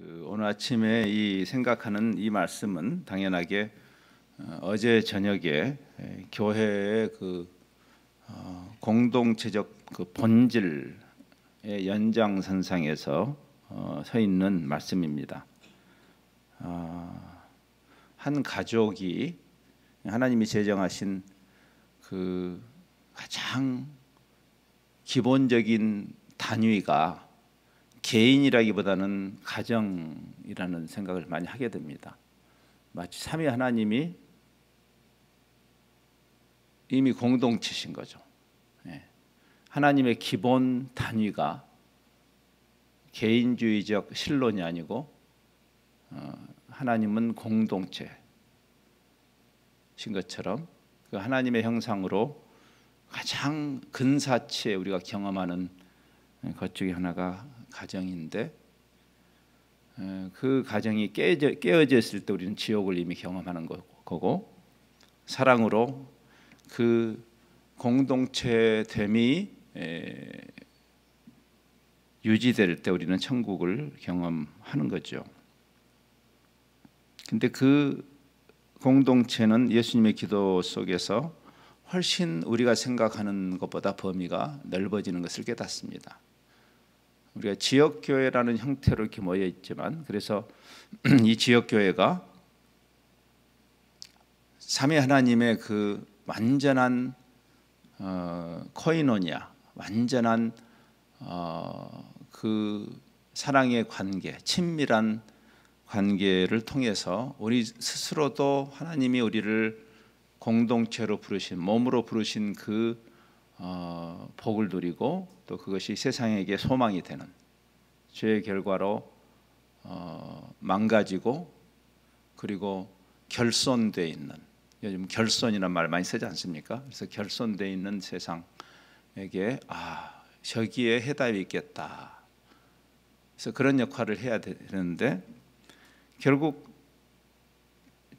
오늘 아침에 생각하는 이 말씀은 당연하게 어제 저녁에 교회의 공동체적 본질의 연장선상에서 서 있는 말씀입니다. 한 가족이 하나님이 제정하신 가장 기본적인 단위가 개인이라기보다는 가정이라는 생각을 많이 하게 됩니다. 마치 삼위 하나님이 이미 공동체신 거죠. 하나님의 기본 단위가 개인주의적 신론이 아니고 하나님은 공동체신 것처럼 그 하나님의 형상으로 가장 근사치에 우리가 경험하는 것 중에 하나가 가정인데, 그 가정이 깨어져 있을 때 우리는 지옥을 이미 경험하는 거고, 사랑으로 그 공동체됨이 유지될 때 우리는 천국을 경험하는 거죠. 근데 그 공동체는 예수님의 기도 속에서 훨씬 우리가 생각하는 것보다 범위가 넓어지는 것을 깨닫습니다. 우리가 지역교회라는 형태로 이렇게 모여 있지만, 그래서 이 지역교회가 삼위 하나님의 그 완전한 코이노니아, 완전한 그 사랑의 관계, 친밀한 관계를 통해서 우리 스스로도 하나님이 우리를 공동체로 부르신, 몸으로 부르신 그 복을 누리고, 또 그것이 세상에게 소망이 되는, 죄의 결과로 망가지고 그리고 결손되어 있는, 요즘 결손이라는 말 많이 쓰지 않습니까? 그래서 결손되어 있는 세상에게 저기에 해답이 있겠다. 그래서 그런 역할을 해야 되는데, 결국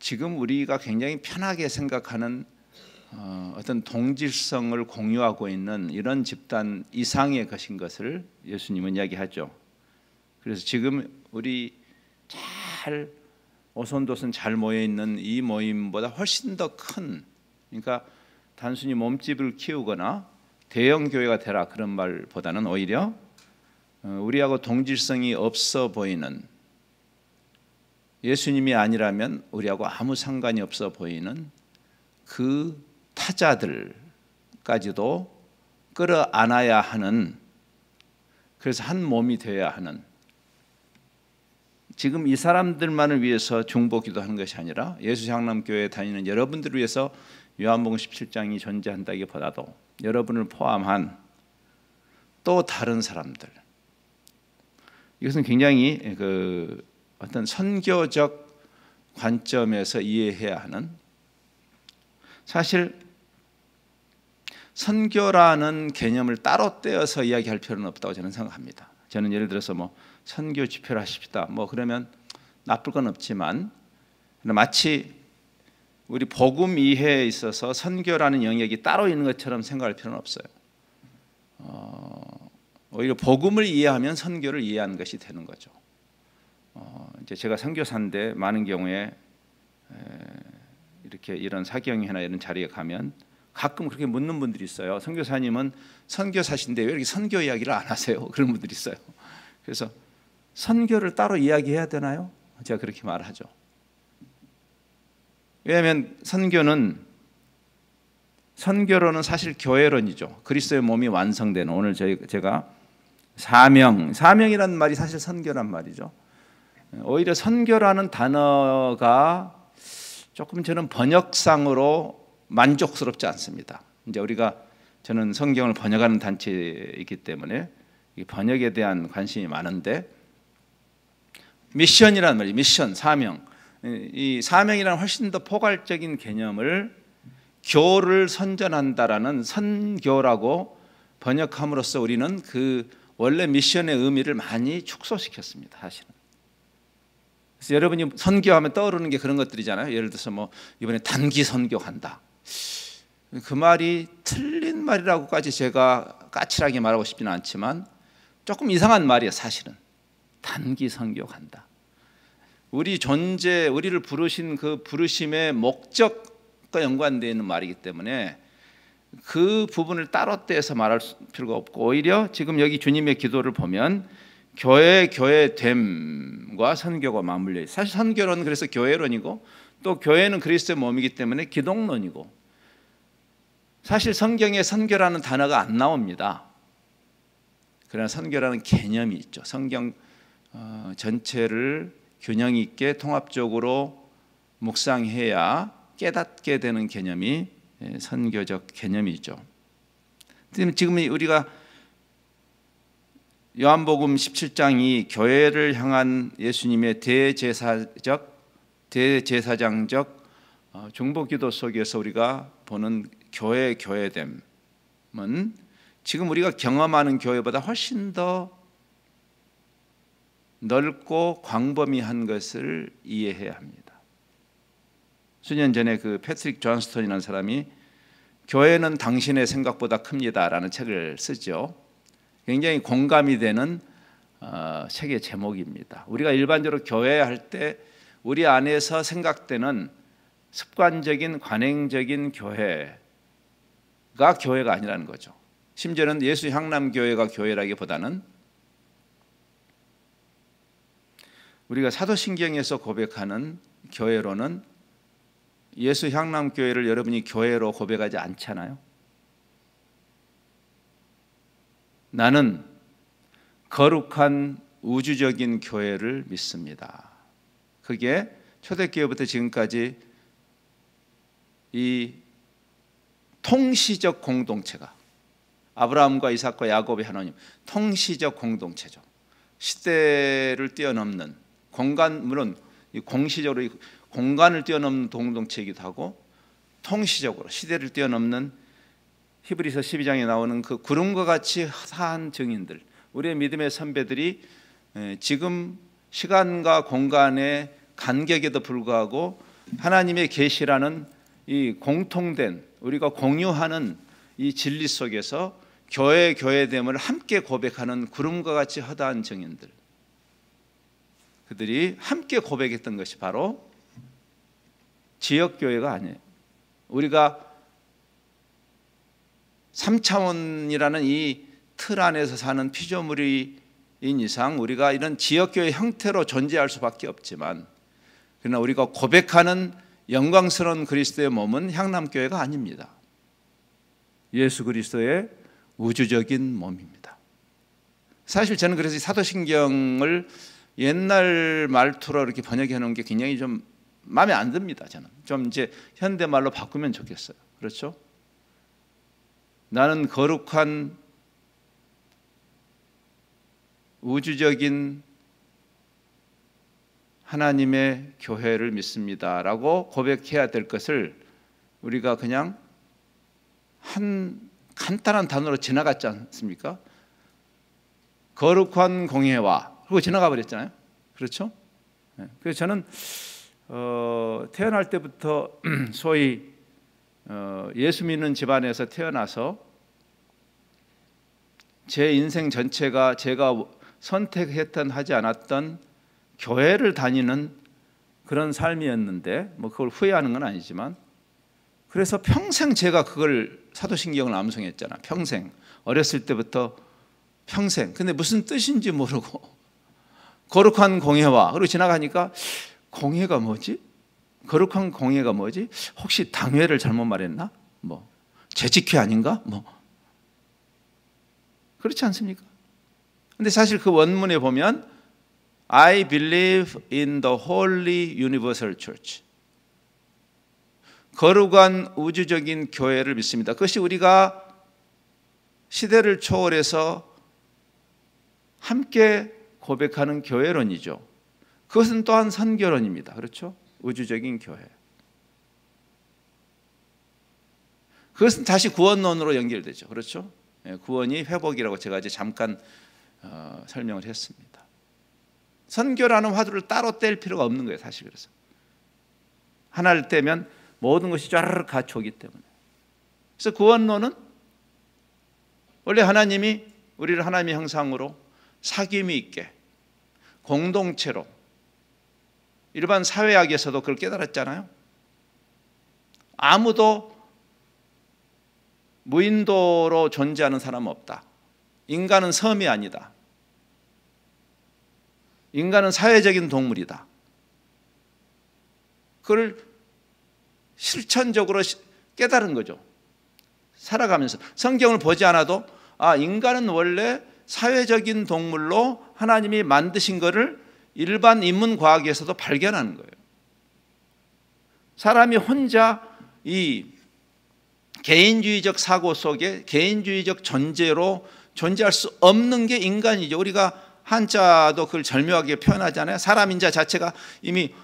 지금 우리가 굉장히 편하게 생각하는 어떤 동질성을 공유하고 있는 이런 집단 이상의 것인 것을 예수님은 이야기하죠. 그래서 지금 우리 잘 오손도손 잘 모여 있는 이 모임보다 훨씬 더 큰, 그러니까 단순히 몸집을 키우거나 대형 교회가 되라 그런 말보다는 오히려 우리하고 동질성이 없어 보이는, 예수님이 아니라면 우리하고 아무 상관이 없어 보이는 그 타자들까지도 끌어안아야 하는, 그래서 한 몸이 되어야 하는, 지금 이 사람들만을 위해서 중보기도하는 것이 아니라 예수장남교회에 다니는 여러분들을 위해서 요한복음 17장이 존재한다기보다도 여러분을 포함한 또 다른 사람들, 이것은 굉장히 어떤 선교적 관점에서 이해해야 하는, 사실 선교라는 개념을 따로 떼어서 이야기할 필요는 없다고 저는 생각합니다. 저는 예를 들어서 선교 집회를 하십시다 그러면 나쁠 건 없지만, 마치 우리 복음 이해에 있어서 선교라는 영역이 따로 있는 것처럼 생각할 필요는 없어요. 오히려 복음을 이해하면 선교를 이해하는 것이 되는 거죠. 이제 제가 선교사인데 많은 경우에 이렇게 이런 사경회나 이런 자리에 가면 가끔 그렇게 묻는 분들이 있어요. 선교사님은 선교사신데 왜 이렇게 선교 이야기를 안 하세요? 그런 분들이 있어요. 그래서 선교를 따로 이야기해야 되나요? 제가 그렇게 말하죠. 왜냐하면 선교론은 사실 교회론이죠. 그리스도의 몸이 완성되는, 오늘 제가 사명이라는 말이 사실 선교란 말이죠. 오히려 선교라는 단어가 조금 저는 번역상으로 만족스럽지 않습니다. 이제 저는 성경을 번역하는 단체에 있기 때문에 이 번역에 대한 관심이 많은데, 미션이라는 말이, 미션, 사명, 이 사명이라는 훨씬 더 포괄적인 개념을 교를 선전한다라는 선교라고 번역함으로써 우리는 그 원래 미션의 의미를 많이 축소시켰습니다. 사실은. 그래서 여러분이 선교하면 떠오르는 게 그런 것들이잖아요. 예를 들어서 이번에 단기 선교한다. 그 말이 틀린 말이라고까지 제가 까칠하게 말하고 싶지는 않지만 조금 이상한 말이에요, 사실은. 단기 선교한다. 우리 존재, 우리를 부르신 그 부르심의 목적과 연관되어 있는 말이기 때문에 그 부분을 따로 떼서 말할 필요가 없고, 오히려 지금 여기 주님의 기도를 보면 교회됨과 선교가 맞물려 있어요. 사실 선교론은 그래서 교회론이고, 또 교회는 그리스도의 몸이기 때문에 기독론이고, 사실 성경에 선교라는 단어가 안 나옵니다. 그러나 선교라는 개념이 있죠. 성경 전체를 균형 있게 통합적으로 묵상해야 깨닫게 되는 개념이 선교적 개념이죠. 지금 우리가 요한복음 17장이 교회를 향한 예수님의 대제사장적 중보기도 속에서 우리가 보는 교회됨은 지금 우리가 경험하는 교회보다 훨씬 더 넓고 광범위한 것을 이해해야 합니다. 수년 전에 그 패트릭 존스턴이라는 사람이 교회는 당신의 생각보다 큽니다라는 책을 쓰죠. 굉장히 공감이 되는 책의 제목입니다. 우리가 일반적으로 교회 할 때 우리 안에서 생각되는 습관적인 관행적인 교회가 교회가 아니라는 거죠. 심지어는 예수 향남교회가 교회라기보다는 우리가 사도신경에서 고백하는 교회로는 예수 향남교회를 여러분이 교회로 고백하지 않잖아요. 나는 거룩한 우주적인 교회를 믿습니다. 그게 초대교회부터 지금까지 이 통시적 공동체가 아브라함과 이삭과 야곱의 하나님 통시적 공동체죠. 시대를 뛰어넘는 공간, 물론 공시적으로 공간을 뛰어넘는 공동체이기도 하고 통시적으로 시대를 뛰어넘는 히브리서 12장에 나오는 그 구름과 같이 화사한 증인들, 우리의 믿음의 선배들이 지금 시간과 공간의 간격에도 불구하고 하나님의 계시라는 이 공통된 우리가 공유하는 이 진리 속에서 교회됨을 함께 고백하는 구름과 같이 허다한 증인들, 그들이 함께 고백했던 것이 바로 지역교회가 아니에요. 우리가 3차원이라는 이 틀 안에서 사는 피조물인 이상 우리가 이런 지역교회 형태로 존재할 수밖에 없지만, 그러나 우리가 고백하는 영광스러운 그리스도의 몸은 향남교회가 아닙니다. 예수 그리스도의 우주적인 몸입니다. 사실 저는 그래서 사도신경을 옛날 말투로 이렇게 번역해 놓은 게 굉장히 좀 마음에 안 듭니다. 저는 좀 이제 현대말로 바꾸면 좋겠어요. 그렇죠? 나는 거룩한 우주적인 하나님의 교회를 믿습니다라고 고백해야 될 것을 우리가 그냥 한 간단한 단어로 지나갔지 않습니까? 거룩한 공예와 그리고 지나가 버렸잖아요. 그렇죠? 그래서 저는 태어날 때부터 소위 예수 믿는 집안에서 태어나서 제 인생 전체가 제가 선택했던 하지 않았던 교회를 다니는 그런 삶이었는데, 뭐 그걸 후회하는 건 아니지만, 그래서 평생 제가 그걸 사도신경을 암송했잖아. 평생, 어렸을 때부터 평생. 근데 무슨 뜻인지 모르고 거룩한 공예와, 그리고 지나가니까 공예가 뭐지? 거룩한 공예가 뭐지? 혹시 당회를 잘못 말했나? 뭐 재직회 아닌가? 뭐 그렇지 않습니까? 근데 사실 그 원문에 보면 I believe in the Holy Universal Church, 거룩한 우주적인 교회를 믿습니다. 그것이 우리가 시대를 초월해서 함께 고백하는 교회론이죠. 그것은 또한 선교론입니다. 그렇죠? 우주적인 교회. 그것은 다시 구원론으로 연결되죠. 그렇죠? 구원이 회복이라고 제가 이제 잠깐 설명을 했습니다. 선교라는 화두를 따로 뗄 필요가 없는 거예요. 사실 그래서 하나를 떼면 모든 것이 쫘르르 같이 오기 때문에. 그래서 구원론은 원래 하나님이 우리를 하나님의 형상으로 사귐이 있게 공동체로, 일반 사회학에서도 그걸 깨달았잖아요. 아무도 무인도로 존재하는 사람은 없다. 인간은 섬이 아니다. 인간은 사회적인 동물이다. 그걸 실천적으로 깨달은 거죠. 살아가면서 성경을 보지 않아도 인간은 원래 사회적인 동물로 하나님이 만드신 것을 일반 인문과학에서도 발견하는 거예요. 사람이 혼자 이 개인주의적 사고 속에 개인주의적 존재로 존재할 수 없는 게 인간이죠. 우리가 한자도 그걸 절묘하게 표현하잖아요. 사람 인자 자체가 이미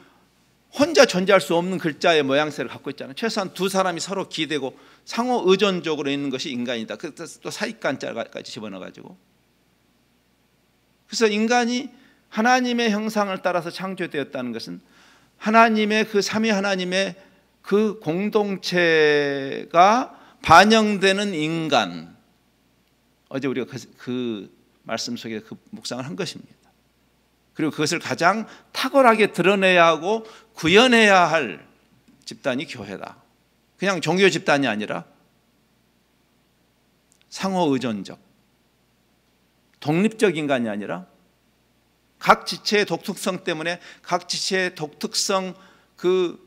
혼자 존재할 수 없는 글자의 모양새를 갖고 있잖아요. 최소한 두 사람이 서로 기대고 상호 의존적으로 있는 것이 인간이다. 또 사익간자까지 집어넣어가지고. 그래서 인간이 하나님의 형상을 따라서 창조되었다는 것은 하나님의 그 삼위 하나님의 그 공동체가 반영되는 인간. 어제 우리가 그 말씀 속에 그 묵상을 한 것입니다. 그리고 그것을 가장 탁월하게 드러내야 하고 구현해야 할 집단이 교회다. 그냥 종교 집단이 아니라 상호 의존적, 독립적 인간이 아니라 각 지체의 독특성 때문에 각 지체의 독특성 그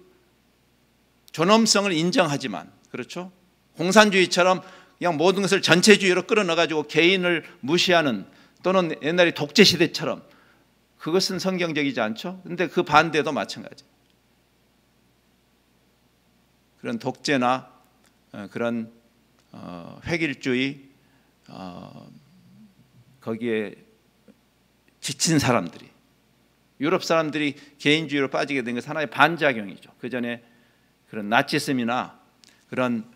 존엄성을 인정하지만, 그렇죠? 공산주의처럼 그냥 모든 것을 전체주의로 끌어넣어가지고 개인을 무시하는, 또는 옛날에 독재시대처럼, 그것은 성경적이지 않죠? 근데 그 반대도 마찬가지. 그런 독재나 그런 획일주의, 거기에 지친 사람들이, 유럽 사람들이 개인주의로 빠지게 된 것은 하나의 반작용이죠. 그 전에 그런 나치즘이나 그런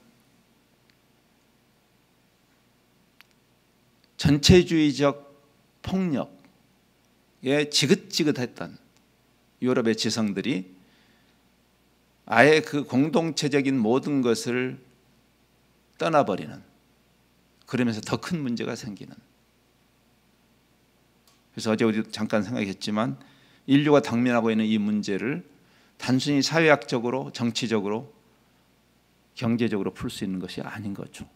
전체주의적 폭력에 지긋지긋했던 유럽의 지성들이 아예 그 공동체적인 모든 것을 떠나버리는, 그러면서 더 큰 문제가 생기는. 그래서 어제 우리 잠깐 생각했지만 인류가 당면하고 있는 이 문제를 단순히 사회학적으로, 정치적으로, 경제적으로 풀 수 있는 것이 아닌 거죠.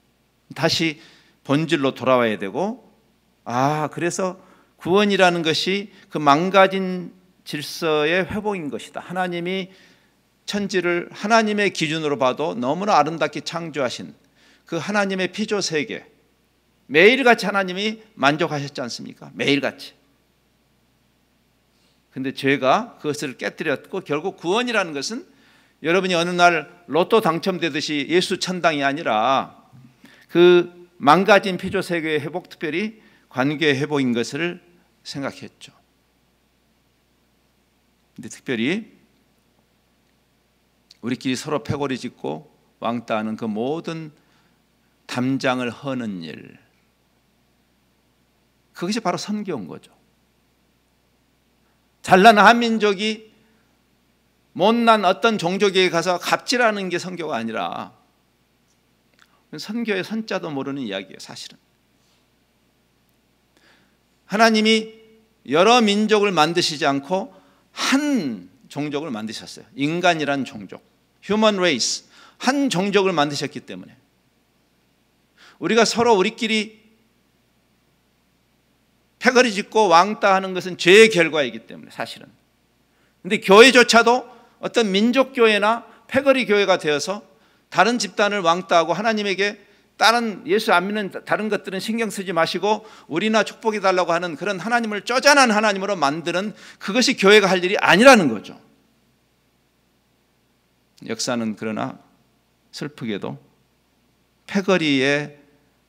다시 본질로 돌아와야 되고, 그래서 구원이라는 것이 그 망가진 질서의 회복인 것이다. 하나님이 천지를 하나님의 기준으로 봐도 너무나 아름답게 창조하신 그 하나님의 피조 세계, 매일같이 하나님이 만족하셨지 않습니까? 매일같이. 근데 죄가 그것을 깨뜨렸고, 결국 구원이라는 것은 여러분이 어느 날 로또 당첨되듯이 예수 천당이 아니라 그 망가진 피조 세계의 회복, 특별히 관계의 회복인 것을 생각했죠. 근데 특별히 우리끼리 서로 패거리 짚고 왕따하는 그 모든 담장을 허는 일, 그것이 바로 선교인 거죠. 잘난 한민족이 못난 어떤 종족에게 가서 갑질하는 게 선교가 아니라, 선교의 선자도 모르는 이야기예요. 사실은 하나님이 여러 민족을 만드시지 않고 한 종족을 만드셨어요. 인간이란 종족, human race, 한 종족을 만드셨기 때문에 우리가 서로 우리끼리 패거리 짚고 왕따하는 것은 죄의 결과이기 때문에, 사실은. 그런데 교회조차도 어떤 민족교회나 패거리 교회가 되어서 다른 집단을 왕따하고 하나님에게 다른 예수 안 믿는 다른 것들은 신경 쓰지 마시고 우리나 축복해 달라고 하는 그런 하나님을 쪼잔한 하나님으로 만드는, 그것이 교회가 할 일이 아니라는 거죠. 역사는 그러나 슬프게도 패거리에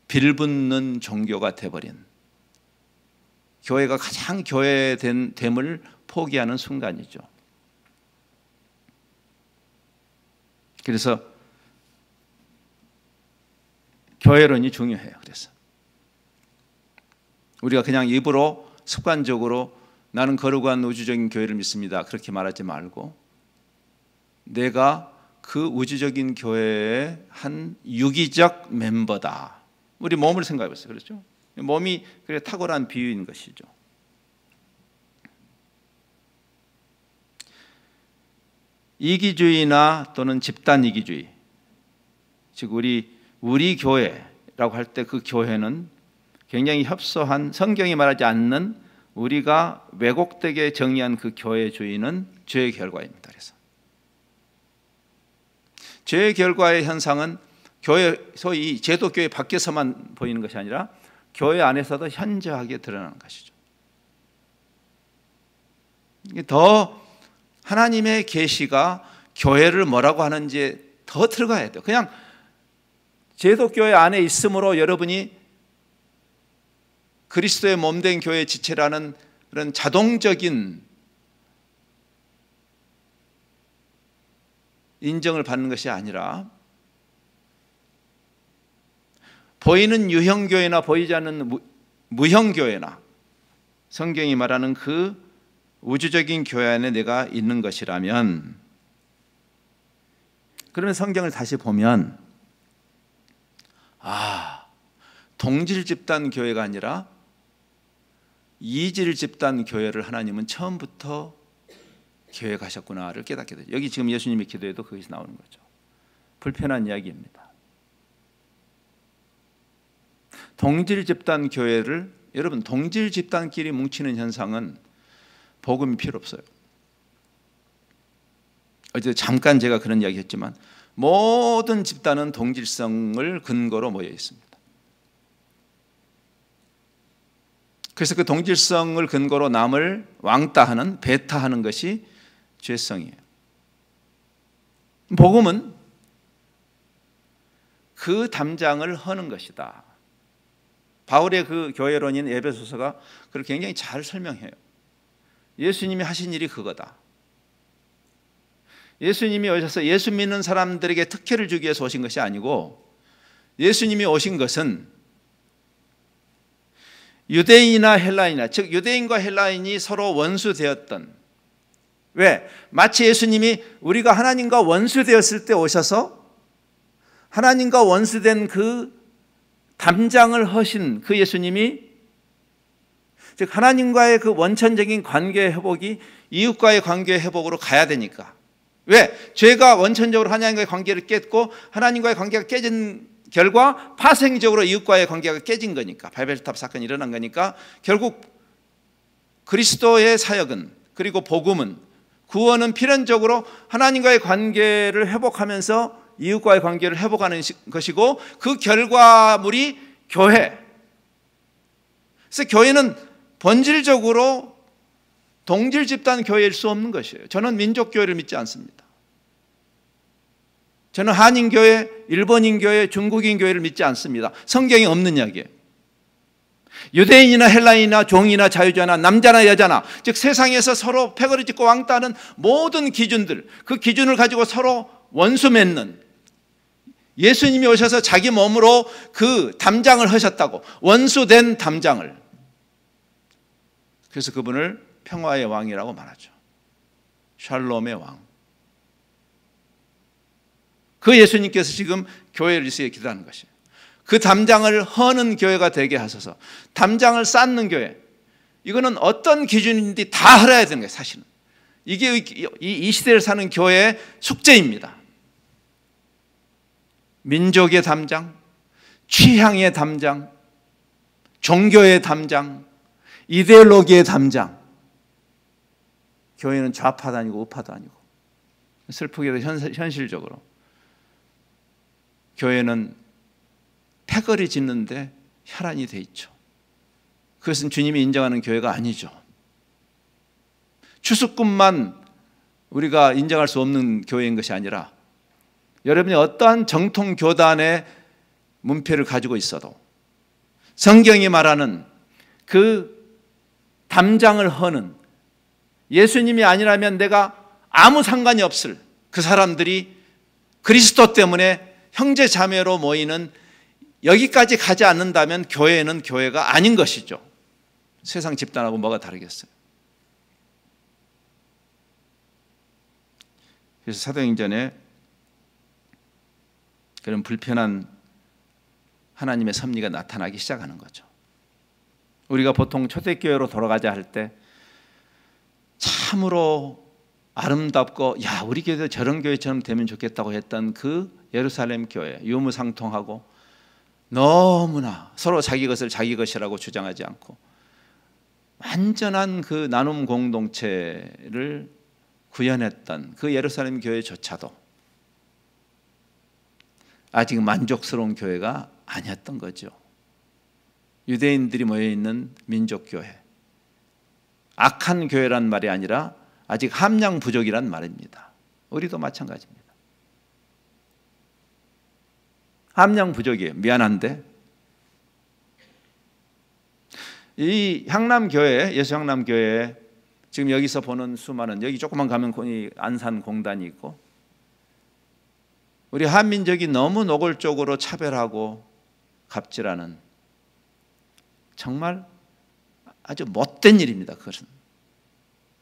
빌붙는 종교가 돼버린, 교회가 가장 교회됨을 포기하는 순간이죠. 그래서 교회론이 중요해요. 그래서 우리가 그냥 입으로 습관적으로 나는 거룩한 우주적인 교회를 믿습니다, 그렇게 말하지 말고 내가 그 우주적인 교회의 한 유기적 멤버다. 우리 몸을 생각해 보세요. 그렇죠? 몸이 그래 탁월한 비유인 것이죠. 이기주의나 또는 집단 이기주의, 즉 우리 교회라고 할 때 그 교회는 굉장히 협소한, 성경이 말하지 않는 우리가 왜곡되게 정의한 그 교회주의는 죄의 결과입니다. 그래서 죄의 결과의 현상은 교회, 소위 제도교회 밖에서만 보이는 것이 아니라 교회 안에서도 현저하게 드러나는 것이죠. 더 하나님의 계시가 교회를 뭐라고 하는지 더 들어가야 돼요. 그냥 제도교회 안에 있으므로 여러분이 그리스도의 몸된 교회의 지체라는 그런 자동적인 인정을 받는 것이 아니라 보이는 유형교회나 보이지 않는 무형교회나 성경이 말하는 그 우주적인 교회 안에 내가 있는 것이라면, 그러면 성경을 다시 보면 동질 집단 교회가 아니라 이질 집단 교회를 하나님은 처음부터 계획하셨구나를 깨닫게 되죠. 여기 지금 예수님의 기도에도 그것이 나오는 거죠. 불편한 이야기입니다. 동질 집단 교회를, 여러분, 동질 집단끼리 뭉치는 현상은 복음이 필요 없어요. 어제 잠깐 제가 그런 이야기 했지만 모든 집단은 동질성을 근거로 모여 있습니다. 그래서 그 동질성을 근거로 남을 왕따하는, 배타하는 것이 죄성이에요. 복음은 그 담장을 허는 것이다. 바울의 그 교회론인 에베소서가 그걸 굉장히 잘 설명해요. 예수님이 하신 일이 그거다. 예수님이 오셔서 예수 믿는 사람들에게 특혜를 주기 위해서 오신 것이 아니고, 예수님이 오신 것은 유대인이나 헬라인이나, 즉 유대인과 헬라인이 서로 원수되었던, 왜? 마치 예수님이 우리가 하나님과 원수되었을 때 오셔서 하나님과 원수된 그 담장을 허신 그 예수님이, 즉 하나님과의 그 원천적인 관계의 회복이 이웃과의 관계의 회복으로 가야 되니까. 왜? 죄가 원천적으로 하나님과의 관계를 깼고 하나님과의 관계가 깨진 결과 파생적으로 이웃과의 관계가 깨진 거니까, 바벨탑 사건이 일어난 거니까, 결국 그리스도의 사역은, 그리고 복음은, 구원은 필연적으로 하나님과의 관계를 회복하면서 이웃과의 관계를 회복하는 것이고, 그 결과물이 교회. 그래서 교회는 본질적으로 동질 집단 교회일 수 없는 것이에요. 저는 민족 교회를 믿지 않습니다. 저는 한인 교회, 일본인 교회, 중국인 교회를 믿지 않습니다. 성경에 없는 이야기예요. 유대인이나 헬라인이나 종이나 자유자나 남자나 여자나, 즉 세상에서 서로 패거리 짚고 왕따하는 모든 기준들, 그 기준을 가지고 서로 원수 맺는, 예수님이 오셔서 자기 몸으로 그 담장을 하셨다고, 원수된 담장을. 그래서 그분을 평화의 왕이라고 말하죠. 샬롬의 왕. 그 예수님께서 지금 교회를 위해 기도하는 것이에요. 그 담장을 허는 교회가 되게 하소서. 담장을 쌓는 교회, 이거는 어떤 기준인지 다 알아야 되는 거예요. 사실은 이게 이 시대를 사는 교회의 숙제입니다. 민족의 담장, 취향의 담장, 종교의 담장, 이데올로기의 담장. 교회는 좌파도 아니고 우파도 아니고, 슬프게도 현실적으로 교회는 패거리 짓는데 혈안이 돼 있죠. 그것은 주님이 인정하는 교회가 아니죠. 추수꾼만 우리가 인정할 수 없는 교회인 것이 아니라, 여러분이 어떠한 정통 교단의 문패를 가지고 있어도 성경이 말하는 그 담장을 허는, 예수님이 아니라면 내가 아무 상관이 없을 그 사람들이 그리스도 때문에 형제 자매로 모이는, 여기까지 가지 않는다면 교회는 교회가 아닌 것이죠. 세상 집단하고 뭐가 다르겠어요. 그래서 사도행전에 그런 불편한 하나님의 섭리가 나타나기 시작하는 거죠. 우리가 보통 초대교회로 돌아가자 할 때 참으로 아름답고 야 우리 교회도 저런 교회처럼 되면 좋겠다고 했던 그 예루살렘 교회, 유무상통하고 너무나 서로 자기 것을 자기 것이라고 주장하지 않고 완전한 그 나눔 공동체를 구현했던 그 예루살렘 교회조차도 아직 만족스러운 교회가 아니었던 거죠. 유대인들이 모여있는 민족교회, 악한 교회란 말이 아니라 아직 함량 부족이란 말입니다. 우리도 마찬가지입니다. 함량 부족이에요. 미안한데 이 향남교회, 예수향남교회 지금 여기서 보는 수많은, 여기 조금만 가면 안산공단이 있고, 우리 한민족이 너무 노골적으로 차별하고 갑질하는 정말 아주 못된 일입니다. 그것은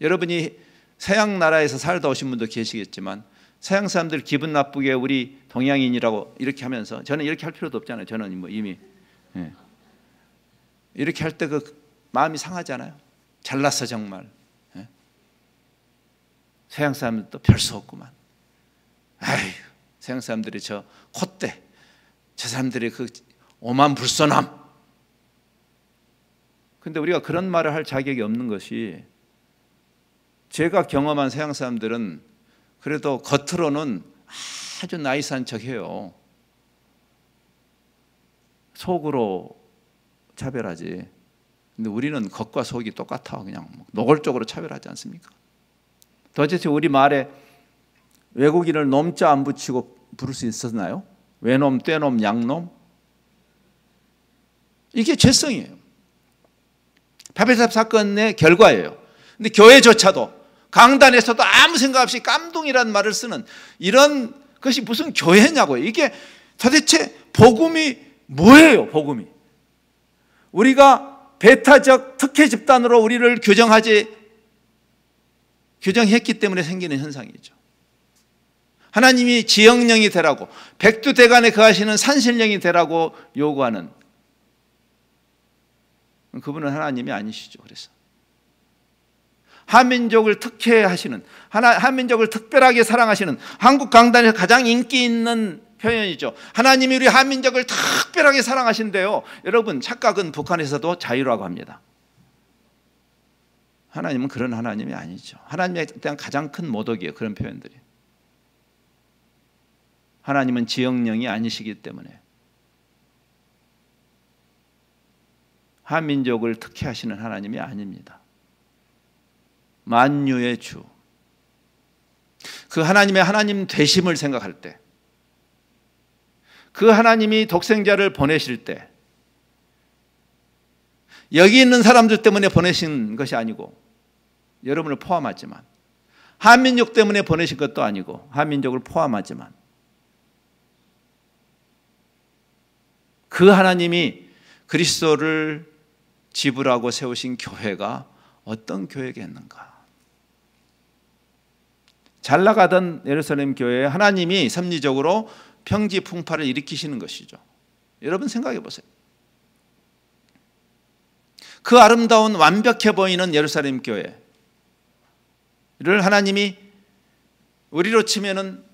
여러분이 서양 나라에서 살다 오신 분도 계시겠지만 서양 사람들 기분 나쁘게 우리 동양인이라고 이렇게 하면서, 저는 이렇게 할 필요도 없잖아요. 저는 뭐 이미 이렇게 할 때 그 마음이 상하잖아요. 잘났어 정말. 서양 사람들도 별 수 없구만. 아휴, 서양 사람들이 저 콧대, 저 사람들이 그 오만 불선함. 근데 우리가 그런 말을 할 자격이 없는 것이, 제가 경험한 서양 사람들은 그래도 겉으로는 아주 나이스한 척해요. 속으로 차별하지. 근데 우리는 겉과 속이 똑같아. 그냥 노골적으로 차별하지 않습니까? 도대체 우리 말에 외국인을 놈자 안 붙이고 부를 수 있었나요? 외놈, 떼놈, 양놈? 이게 죄성이에요. 바벨탑 사건의 결과예요. 근데 교회조차도 강단에서도 아무 생각 없이 깜둥이라는 말을 쓰는 이런 것이 무슨 교회냐고요. 이게 도대체 복음이 뭐예요? 복음이 우리가 배타적 특혜 집단으로 우리를 규정했기 때문에 생기는 현상이죠. 하나님이 지영령이 되라고, 백두대간에 거하시는 산신령이 되라고 요구하는, 그분은 하나님이 아니시죠. 그래서 한민족을 특혜하시는, 한민족을 특별하게 사랑하시는, 한국 강단에서 가장 인기 있는 표현이죠. 하나님이 우리 한민족을 특별하게 사랑하신대요. 여러분, 착각은 북한에서도 자유라고 합니다. 하나님은 그런 하나님이 아니죠. 하나님에 대한 가장 큰 모독이에요. 그런 표현들이. 하나님은 지영령이 아니시기 때문에 한민족을 특혜하시는 하나님이 아닙니다. 만유의 주, 그 하나님의 하나님 되심을 생각할 때, 그 하나님이 독생자를 보내실 때 여기 있는 사람들 때문에 보내신 것이 아니고, 여러분을 포함하지만, 한민족 때문에 보내신 것도 아니고, 한민족을 포함하지만 그 하나님이 그리스도를 지불하고 세우신 교회가 어떤 교회겠는가? 잘 나가던 예루살렘 교회에 하나님이 섭리적으로 평지풍파를 일으키시는 것이죠. 여러분 생각해 보세요. 그 아름다운 완벽해 보이는 예루살렘 교회를 하나님이, 우리로 치면은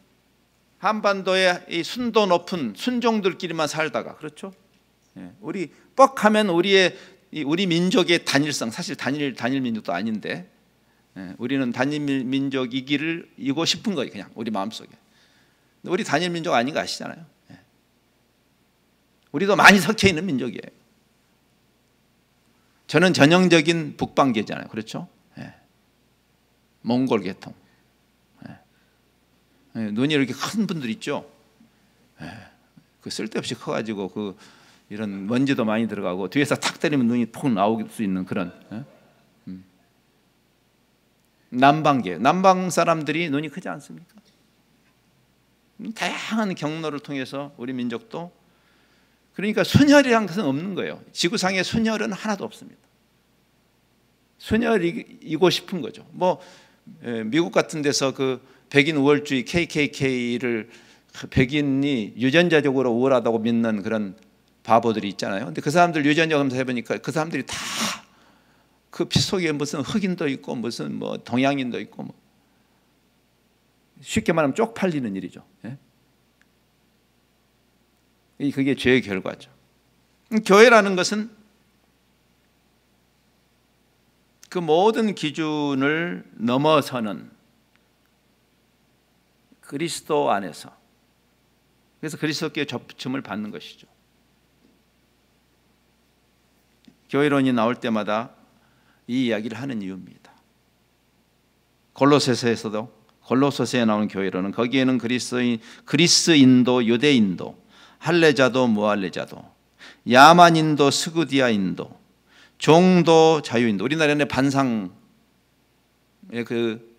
한반도의 이 순도 높은 순종들끼리만 살다가, 그렇죠? 우리 뻑하면 우리 민족의 단일성, 사실 단일 민족도 아닌데, 우리는 단일 민족이고 싶은 거예요. 그냥 우리 마음속에. 우리 단일 민족 아닌 거 아시잖아요. 우리도 많이 섞여 있는 민족이에요. 저는 전형적인 북방계잖아요. 그렇죠? 몽골 계통. 눈이 이렇게 큰 분들 있죠. 그 쓸데없이 커가지고 이런 먼지도 많이 들어가고 뒤에서 탁 때리면 눈이 폭 나올 수 있는 그런. 남방계, 남방 사람들이 눈이 크지 않습니까? 다양한 경로를 통해서 우리 민족도, 그러니까 순혈이란 것은 없는 거예요. 지구상에 순혈은 하나도 없습니다. 순혈이고 싶은 거죠. 미국 같은 데서 그 백인 우월주의 KKK를 백인이 유전자적으로 우월하다고 믿는 그런 바보들이 있잖아요. 근데 그 사람들 유전자 검사해 보니까 그 사람들이 다 그 피 속에 무슨 흑인도 있고 무슨 동양인도 있고 쉽게 말하면 쪽팔리는 일이죠. 예? 그게 죄의 결과죠. 교회라는 것은 그 모든 기준을 넘어서는 그리스도 안에서, 그래서 그리스도께 접붙임을 받는 것이죠. 교회론이 나올 때마다 이 이야기를 하는 이유입니다. 골로새서에서도, 골로새서에 나오는 교회론은 거기에는 그리스인도 유대인도 할례자도 무할례자도 야만인도 스구디아인도 종도 자유인도, 우리나라는 반상의 그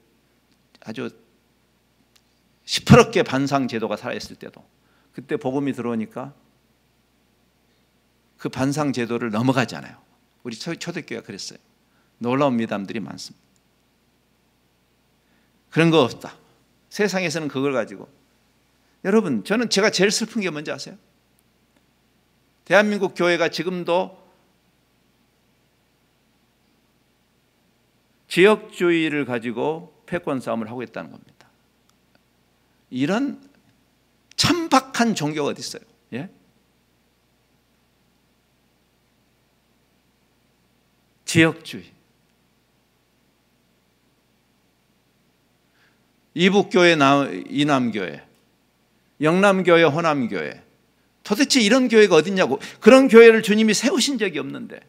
아주 시퍼렇게 반상 제도가 살아있을 때도 그때 복음이 들어오니까 그 반상 제도를 넘어가잖아요. 우리 초대교회가 그랬어요. 놀라운 미담들이 많습니다. 그런 거 없다. 세상에서는 그걸 가지고, 여러분, 제가 제일 슬픈 게 뭔지 아세요? 대한민국 교회가 지금도 지역주의를 가지고 패권 싸움을 하고 있다는 겁니다. 이런 천박한 종교가 어디 있어요? 예? 지역주의. 이북교회, 이남교회, 영남교회, 호남교회, 도대체 이런 교회가 어딨냐고. 그런 교회를 주님이 세우신 적이 없는데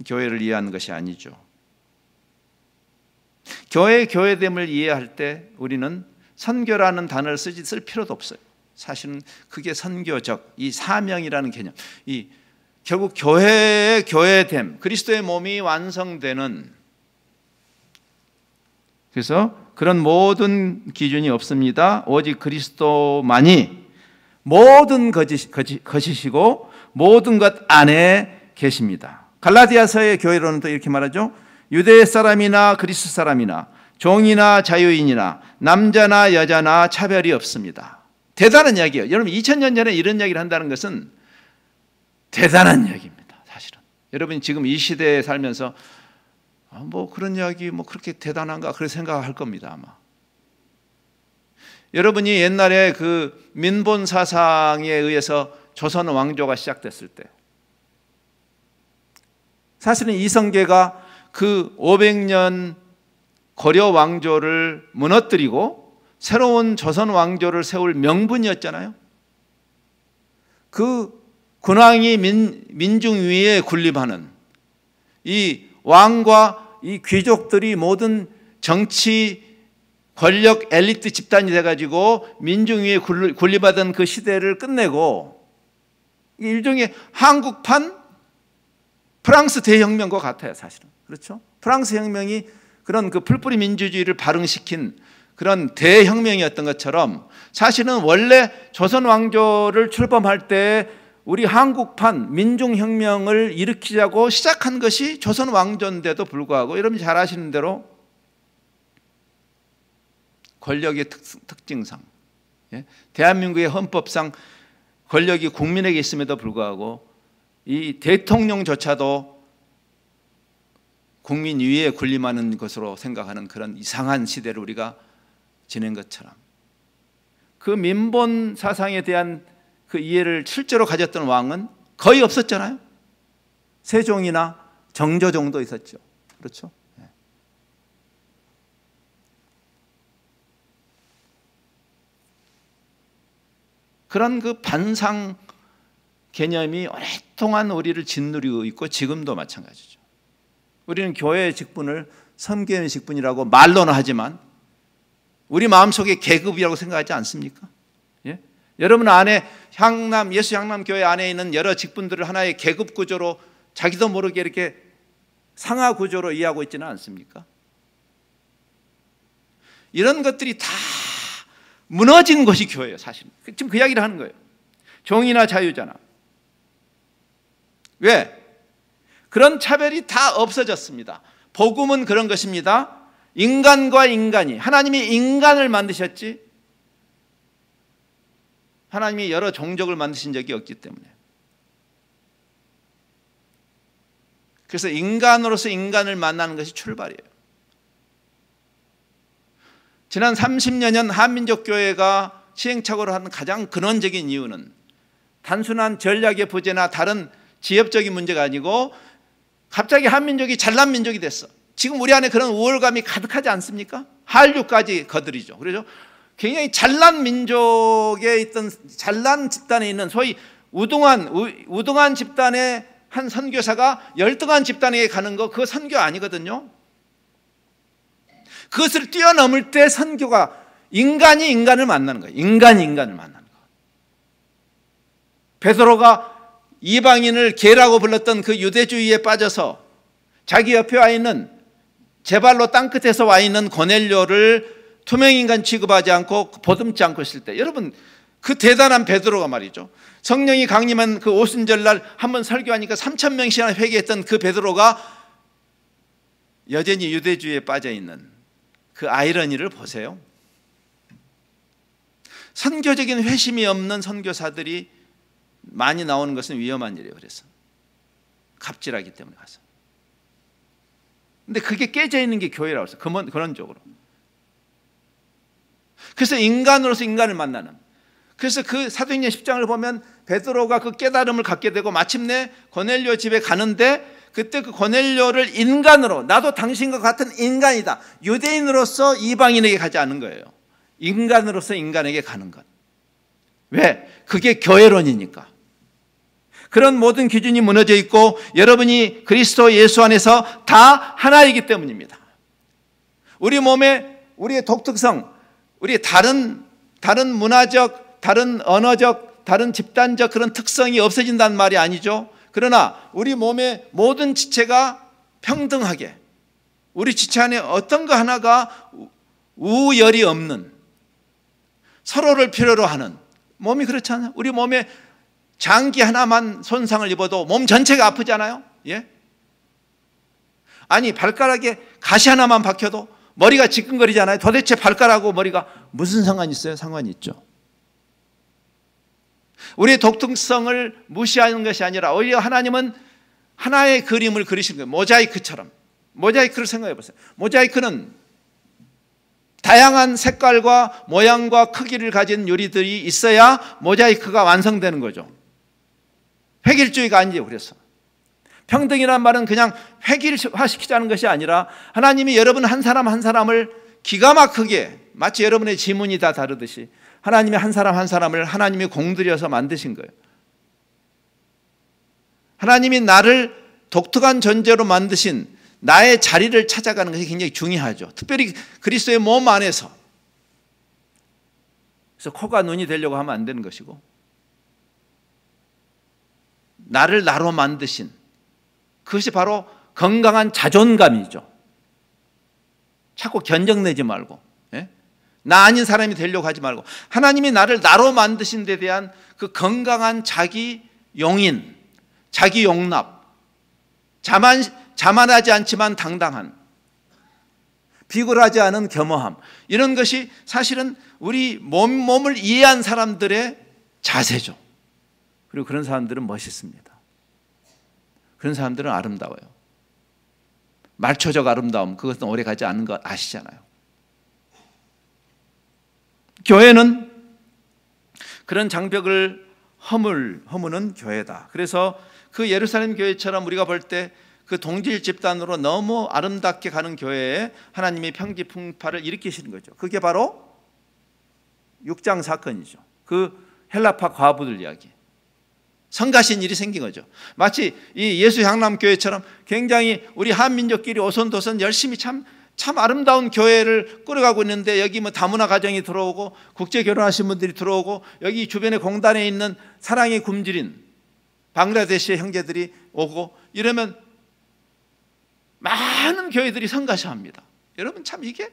교회를 이해하는 것이 아니죠. 교회됨을 이해할 때 우리는 선교라는 단어를 쓸 필요도 없어요. 사실은 그게 선교적, 이 사명이라는 개념, 결국 교회의 교회됨, 그리스도의 몸이 완성되는, 그래서 그런 모든 기준이 없습니다. 오직 그리스도만이 모든 것이시고 모든 것 안에 계십니다. 갈라디아서의 교회로는 또 이렇게 말하죠. 유대 사람이나 그리스 사람이나 종이나 자유인이나 남자나 여자나 차별이 없습니다. 대단한 이야기예요. 여러분 2000년 전에 이런 이야기를 한다는 것은 대단한 이야기입니다. 사실은 여러분이 지금 이 시대에 살면서 뭐 그런 이야기 뭐 그렇게 대단한가 그렇게 생각할 겁니다. 아마 여러분이 옛날에 그 민본 사상에 의해서 조선 왕조가 시작됐을 때 사실은 이성계가 그 500년 고려 왕조를 무너뜨리고 새로운 조선 왕조를 세울 명분이었잖아요. 그 군왕이 민중 위에 군림하는 이 왕과 이 귀족들이 모든 정치 권력 엘리트 집단이 돼가지고 민중 위에 군림하던 그 시대를 끝내고 일종의 한국판 프랑스 대혁명과 같아요. 사실은 그렇죠. 프랑스 혁명이 그런 그 풀뿌리 민주주의를 발흥시킨 그런 대혁명이었던 것처럼 사실은 원래 조선 왕조를 출범할 때 우리 한국판 민중혁명을 일으키자고 시작한 것이 조선 왕조인데도 불구하고 여러분이 잘 아시는 대로 권력의 특징상 대한민국의 헌법상 권력이 국민에게 있음에도 불구하고 이 대통령조차도 국민 위에 군림하는 것으로 생각하는 그런 이상한 시대를 우리가 지낸 것처럼 그 민본 사상에 대한 그 이해를 실제로 가졌던 왕은 거의 없었잖아요. 세종이나 정조 정도 있었죠. 그렇죠? 그런 그 반상 개념이 오랫동안 우리를 짓누리고 있고 지금도 마찬가지죠. 우리는 교회의 직분을 섬기는 직분이라고 말로는 하지만 우리 마음속에 계급이라고 생각하지 않습니까? 예? 여러분 안에 예수 향남 교회 안에 있는 여러 직분들을 하나의 계급 구조로 자기도 모르게 이렇게 상하 구조로 이해하고 있지는 않습니까? 이런 것들이 다 무너진 것이 교회예요. 사실은 지금 그 이야기를 하는 거예요. 종이나 자유잖아. 왜? 그런 차별이 다 없어졌습니다. 복음은 그런 것입니다. 인간과 인간이, 하나님이 인간을 만드셨지 하나님이 여러 종족을 만드신 적이 없기 때문에 그래서 인간으로서 인간을 만나는 것이 출발이에요. 지난 30년 한민족 교회가 시행착오를 하는 가장 근원적인 이유는 단순한 전략의 부재나 다른 지역적인 문제가 아니고 갑자기 한민족이 잘난 민족이 됐어. 지금 우리 안에 그런 우월감이 가득하지 않습니까? 한류까지 거들이죠. 그래서 굉장히 잘난 민족에 있던 잘난 집단에 있는 소위 우등한 집단의 한 선교사가 열등한 집단에게 가는 거 그거 선교 아니거든요. 그것을 뛰어넘을 때 선교가 인간이 인간을 만나는 거예요. 인간이 인간을 만나는 거예요. 베드로가 이방인을 개라고 불렀던 그 유대주의에 빠져서 자기 옆에 와 있는 제발로 땅끝에서 와 있는 고넬료를 투명인간 취급하지 않고 보듬지 않고 있을 때, 여러분 그 대단한 베드로가 말이죠, 성령이 강림한 그 오순절날 한번 설교하니까 3,000명씩이나 회개했던 그 베드로가 여전히 유대주의에 빠져있는 그 아이러니를 보세요. 선교적인 회심이 없는 선교사들이 많이 나오는 것은 위험한 일이에요. 그래서 갑질하기 때문에 가서. 근데 그게 깨져 있는 게 교회라고 했어요. 근원적으로. 그래서 인간으로서 인간을 만나는, 그래서 그 사도행전 10장을 보면 베드로가 그 깨달음을 갖게 되고 마침내 고넬료 집에 가는데, 그때 그 고넬료를 인간으로, 나도 당신과 같은 인간이다, 유대인으로서 이방인에게 가지 않은 거예요. 인간으로서 인간에게 가는 것. 왜? 그게 교회론이니까. 그런 모든 기준이 무너져 있고 여러분이 그리스도 예수 안에서 다 하나이기 때문입니다. 우리 몸에 우리의 독특성, 우리의 다른 문화적, 다른 언어적, 다른 집단적 그런 특성이 없어진다는 말이 아니죠. 그러나 우리 몸의 모든 지체가 평등하게, 우리 지체 안에 어떤 거 하나가 우열이 없는, 서로를 필요로 하는, 몸이 그렇잖아요. 우리 몸에 장기 하나만 손상을 입어도 몸 전체가 아프잖아요. 예? 아니 발가락에 가시 하나만 박혀도 머리가 지끈거리잖아요. 도대체 발가락하고 머리가 무슨 상관이 있어요? 상관이 있죠. 우리의 독특성을 무시하는 것이 아니라 오히려 하나님은 하나의 그림을 그리시는 거예요. 모자이크처럼. 모자이크를 생각해 보세요. 모자이크는 다양한 색깔과 모양과 크기를 가진 유리들이 있어야 모자이크가 완성되는 거죠. 획일주의가 아니죠. 그래서 평등이라는 말은 그냥 획일화시키자는 것이 아니라 하나님이 여러분 한 사람 한 사람을 기가 막히게, 마치 여러분의 지문이 다 다르듯이 하나님이 한 사람 한 사람을 하나님이 공들여서 만드신 거예요. 하나님이 나를 독특한 존재로 만드신 나의 자리를 찾아가는 것이 굉장히 중요하죠. 특별히 그리스도의 몸 안에서. 그래서 코가 눈이 되려고 하면 안 되는 것이고, 나를 나로 만드신, 그것이 바로 건강한 자존감이죠. 자꾸 견적내지 말고, 예? 나 아닌 사람이 되려고 하지 말고, 하나님이 나를 나로 만드신 데 대한 그 건강한 자기 용인, 자기 용납, 자만하지 않지만 당당한, 비굴하지 않은 겸허함, 이런 것이 사실은 우리 몸을 이해한 사람들의 자세죠. 그리고 그런 사람들은 멋있습니다. 그런 사람들은 아름다워요. 말초적 아름다움, 그것은 오래 가지 않는 거 아시잖아요. 교회는 그런 장벽을 허무는 교회다. 그래서 그 예루살렘 교회처럼 우리가 볼 때 그 동질 집단으로 너무 아름답게 가는 교회에 하나님이 평지풍파를 일으키시는 거죠. 그게 바로 6장 사건이죠. 그 헬라파 과부들 이야기. 성가신 일이 생긴 거죠. 마치 이 예수 향람교회처럼 굉장히 우리 한민족끼리 오손도손 열심히 참 아름다운 교회를 꾸려가고 있는데, 여기 뭐 다문화 가정이 들어오고 국제 결혼하신 분들이 들어오고 여기 주변에 공단에 있는 사랑의 굶주린 방글라데시의 형제들이 오고 이러면 많은 교회들이 성가셔합니다. 여러분 참 이게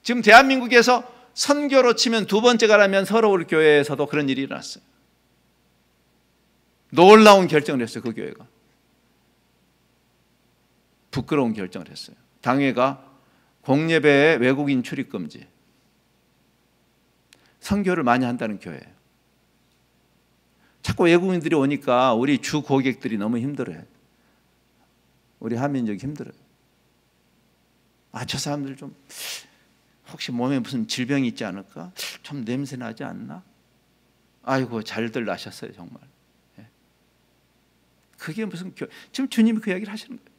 지금 대한민국에서 선교로 치면 두 번째가라면 서러울 교회에서도 그런 일이 일어났어요. 놀라운 결정을 했어요. 그 교회가 부끄러운 결정을 했어요. 당회가 공예배에 외국인 출입 금지, 선교를 많이 한다는 교회예요. 자꾸 외국인들이 오니까 우리 주 고객들이 너무 힘들어요. 우리 한민족이 힘들어요. 저 사람들 좀 혹시 몸에 무슨 질병이 있지 않을까? 좀 냄새 나지 않나? 아이고 잘들 나셨어요 정말. 그게 무슨 지금 주님이 그 이야기를 하시는 거예요.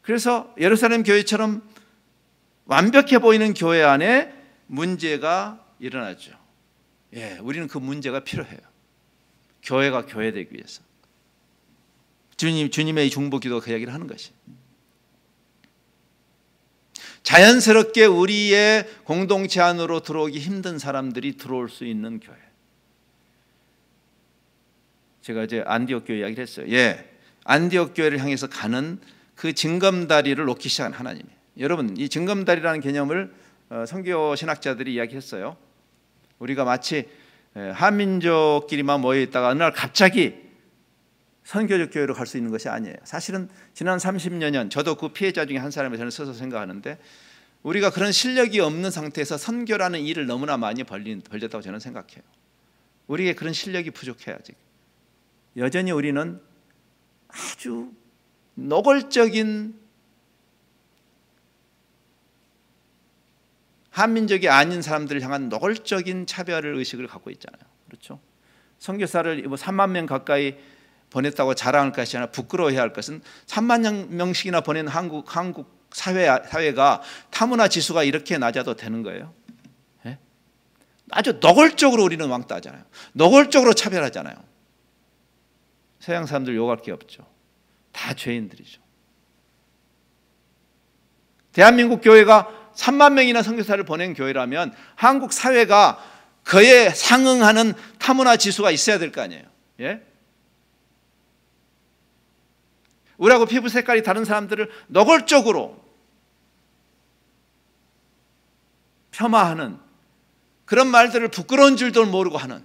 그래서 예루살렘 교회처럼 완벽해 보이는 교회 안에 문제가 일어나죠. 우리는 그 문제가 필요해요. 교회가 교회되기 위해서. 주님의 중보 기도가 그 이야기를 하는 것이. 자연스럽게 우리의 공동체 안으로 들어오기 힘든 사람들이 들어올 수 있는 교회. 제가 이제 안디옥 교회 이야기를 했어요. 안디옥 교회를 향해서 가는 그 징검다리를 놓기 시작한 하나님이. 여러분, 이 징검다리라는 개념을 선교 신학자들이 이야기했어요. 우리가 마치 한민족끼리만 모여 있다가 어느 날 갑자기 선교적 교회로 갈 수 있는 것이 아니에요. 사실은 지난 30여 년, 저도 그 피해자 중에 한 사람이 저는 서서 생각하는데, 우리가 그런 실력이 없는 상태에서 선교라는 일을 너무나 많이 벌렸다고 저는 생각해요. 우리에게 그런 실력이 부족해요. 아직 여전히 우리는 아주 노골적인 한민족이 아닌 사람들을 향한 노골적인 차별 의식을 갖고 있잖아요. 그렇죠? 선교사를 3만 명 가까이 보냈다고 자랑할 것이 아니라 부끄러워해야 할 것은 3만 명씩이나 보낸 한국 사회가 타문화 지수가 이렇게 낮아도 되는 거예요. 아주 노골적으로 우리는 왕따하잖아요. 노골적으로 차별하잖아요. 서양 사람들 욕할 게 없죠. 다 죄인들이죠. 대한민국 교회가 3만 명이나 선교사를 보낸 교회라면 한국 사회가 그에 상응하는 타문화 지수가 있어야 될 거 아니에요. 우리하고 피부 색깔이 다른 사람들을 노골적으로 폄하하는 그런 말들을 부끄러운 줄도 모르고 하는,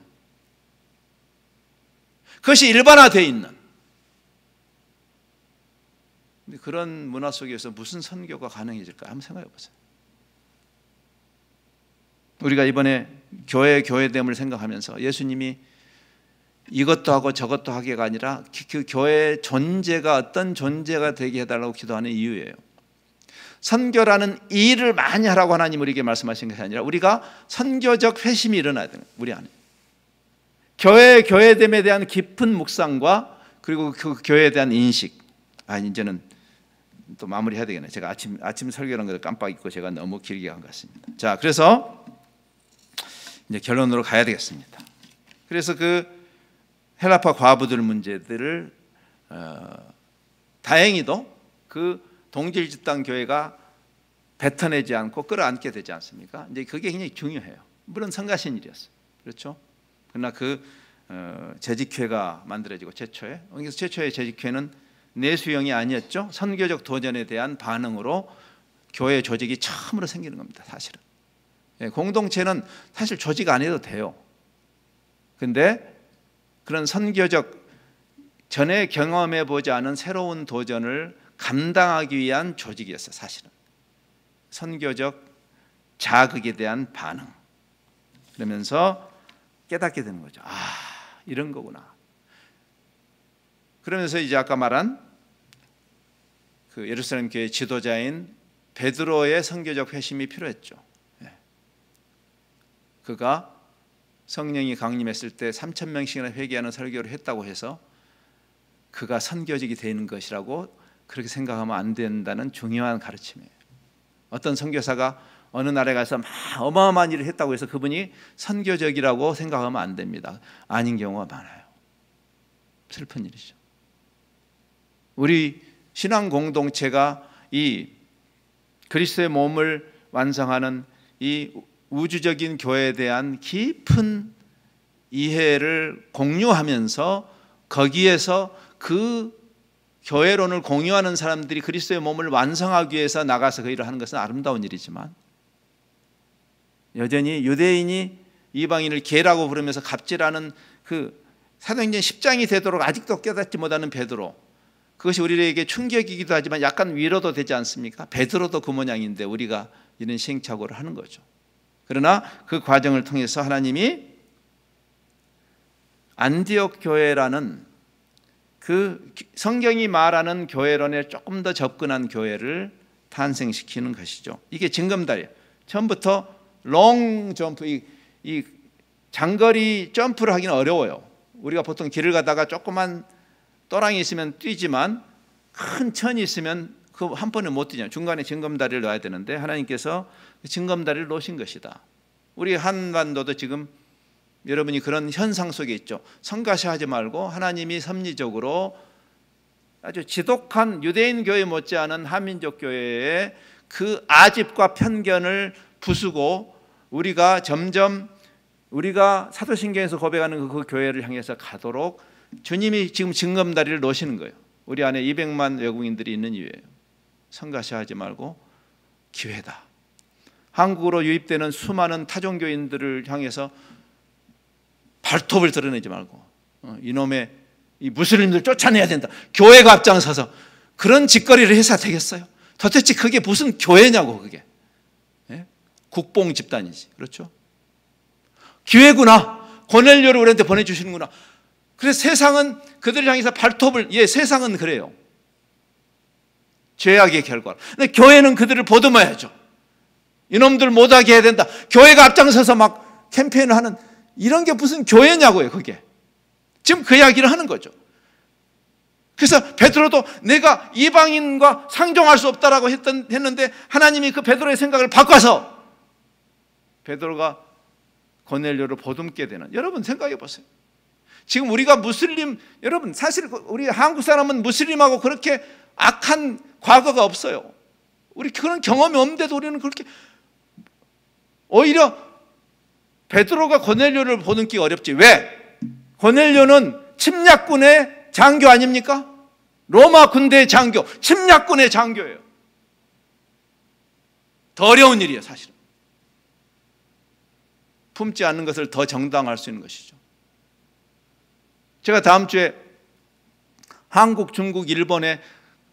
그것이 일반화되어 있는 그런 문화 속에서 무슨 선교가 가능해질까 한번 생각해 보세요. 우리가 이번에 교회됨을 생각하면서 예수님이 이것도 하고 저것도 하기가 아니라 그 교회의 존재가 어떤 존재가 되게 해달라고 기도하는 이유예요. 선교라는 일을 많이 하라고 하나님 우리에게 말씀하신 것이 아니라 우리가 선교적 회심이 일어나야 되는 거예요. 우리 안에 교회됨에 대한 깊은 묵상과 그리고 그 교회에 대한 인식. 이제는 또 마무리해야 되겠네요. 제가 아침 설교한 것을 깜빡 잊고 제가 너무 길게 간 것 같습니다. 자, 그래서 이제 결론으로 가야 되겠습니다. 그래서 그 헬라파 과부들 문제들을 다행히도 그 동질 집단 교회가 뱉어내지 않고 끌어안게 되지 않습니까? 이제 그게 굉장히 중요해요. 물론 성가신 일이었어요. 그렇죠? 그러나 그 재직회가 만들어지고 최초의 재직회는 내수형이 아니었죠. 선교적 도전에 대한 반응으로 교회 조직이 처음으로 생기는 겁니다. 사실은 공동체는 사실 조직 안 해도 돼요. 근데 그런 선교적 전에 경험해 보지 않은 새로운 도전을 감당하기 위한 조직이었어요. 사실은 선교적 자극에 대한 반응. 그러면서 깨닫게 되는 거죠. 이런 거구나. 그러면서 이제 아까 말한 그 예루살렘 교회 지도자인 베드로의 선교적 회심이 필요했죠. 그가 성령이 강림했을 때 3,000명씩이나 회개하는 설교를 했다고 해서 그가 선교직이 되는 것이라고 그렇게 생각하면 안 된다는 중요한 가르침이에요. 어떤 선교사가 어느 나라에 가서 막 어마어마한 일을 했다고 해서 그분이 선교적이라고 생각하면 안 됩니다. 아닌 경우가 많아요. 슬픈 일이죠. 우리 신앙 공동체가 이 그리스도의 몸을 완성하는 이 우주적인 교회에 대한 깊은 이해를 공유하면서 거기에서 그 교회론을 공유하는 사람들이 그리스도의 몸을 완성하기 위해서 나가서 그 일을 하는 것은 아름다운 일이지만 여전히 유대인이 이방인을 개라고 부르면서 갑질하는 그 사도행전 10장이 되도록 아직도 깨닫지 못하는 베드로, 그것이 우리에게 충격이기도 하지만 약간 위로도 되지 않습니까? 베드로도 그 모양인데 우리가 이런 시행착오를 하는 거죠. 그러나 그 과정을 통해서 하나님이 안디옥 교회라는 그 성경이 말하는 교회론에 조금 더 접근한 교회를 탄생시키는 것이죠. 이게 징검다리예요. 처음부터 롱 점프, 이 장거리 점프를 하기는 어려워요. 우리가 보통 길을 가다가 조그만 또랑이 있으면 뛰지만 큰 천이 있으면 그 한 번에 못 뛰잖아요. 중간에 징검다리를 놔야 되는데 하나님께서 징검다리를 놓으신 것이다. 우리 한반도도 지금 여러분이 그런 현상 속에 있죠. 성가시하지 말고 하나님이 섭리적으로 아주 지독한 유대인 교회 못지않은 한민족 교회의 그 아집과 편견을 부수고 우리가 점점 우리가 사도신경에서 고백하는 그 교회를 향해서 가도록 주님이 지금 징검다리를 놓으시는 거예요. 우리 안에 200만 외국인들이 있는 이유예요. 성가시하지 말고 기회다. 한국으로 유입되는 수많은 타종교인들을 향해서 발톱을 드러내지 말고 이놈의 이 무슬림들 쫓아내야 된다. 교회가 앞장서서 그런 짓거리를 해서 되겠어요? 도대체 그게 무슨 교회냐고. 그게 국뽕 집단이지. 그렇죠? 기회구나. 고넬료를 우리한테 보내주시는구나. 그래서 세상은 그들을 향해서 발톱을, 세상은 그래요. 죄악의 결과. 근데 교회는 그들을 보듬어야죠. 이놈들 못하게 해야 된다. 교회가 앞장서서 막 캠페인을 하는, 이런 게 무슨 교회냐고요. 그게 지금 그 이야기를 하는 거죠. 그래서 베드로도 내가 이방인과 상종할 수 없다라고 했는데 하나님이 그 베드로의 생각을 바꿔서 베드로가 고넬료를 보듬게 되는. 여러분 생각해 보세요. 지금 우리가 무슬림, 여러분 사실 우리 한국 사람은 무슬림하고 그렇게 악한 과거가 없어요. 우리 그런 경험이 없는데도 우리는 그렇게, 오히려 베드로가 고넬료를 보듬기 어렵지. 왜? 고넬료는 침략군의 장교 아닙니까? 로마 군대의 장교, 침략군의 장교예요. 더 어려운 일이에요. 사실은 품지 않는 것을 더 정당화할 수 있는 것이죠. 제가 다음 주에 한국, 중국, 일본의